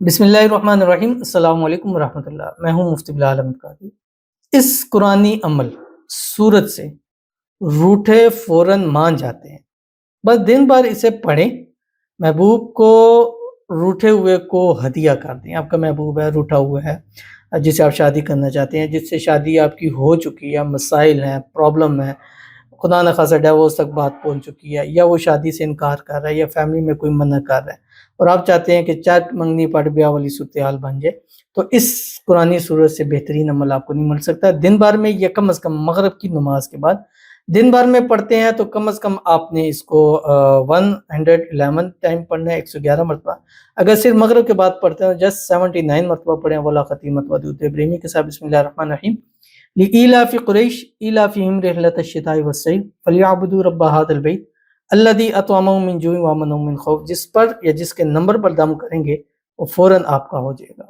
بسم اللہ الرحمن الرحیم، السلام علیکم ورحمۃ اللہ۔ میں ہوں مفتی بلال احمد قادری۔ اس قرآنی عمل سورت سے روٹھے فوراً مان جاتے ہیں، بس دن بھر اسے پڑھیں، محبوب کو روٹھے ہوئے کو ہدیہ کر دیں۔ آپ کا محبوب ہے، روٹھا ہوا ہے، جسے آپ شادی کرنا چاہتے ہیں، جس سے شادی آپ کی ہو چکی ہے، مسائل ہیں، پرابلم ہے، خدا نخواستہ ڈیورس تک بات پہنچ چکی ہے، یا وہ شادی سے انکار کر رہا ہے، یا فیملی میں کوئی منع کر رہا ہے، اور آپ چاہتے ہیں کہ چٹ منگنی پڑ بیاہ والی صورتحال بن جائے، تو اس قرآنی صورت سے بہترین عمل آپ کو نہیں مل سکتا۔ دن بھر میں یہ کم از کم مغرب کی نماز کے بعد دن بھر میں پڑھتے ہیں تو کم از کم آپ نے اس کو 111 ٹائم پڑھنا ہے، 111 مرتبہ۔ اگر صرف مغرب کے بعد پڑھتے ہیں جسٹ 79 مرتبہ پڑھیں، ولا خطیمت ودود ابراہیمی کے ساتھ۔ بسم اللہ الرحمن الرحیم۔ لإيلاف قریش إيلافهم رحلة الشتاء والصيف فليعبدوا رب هذا البيت الذي أطعمهم من جوع وآمنهم من خوف۔ جس پر یا جس کے نمبر پر دم کریں گے وہ فوراً آپ کا ہو جائے گا۔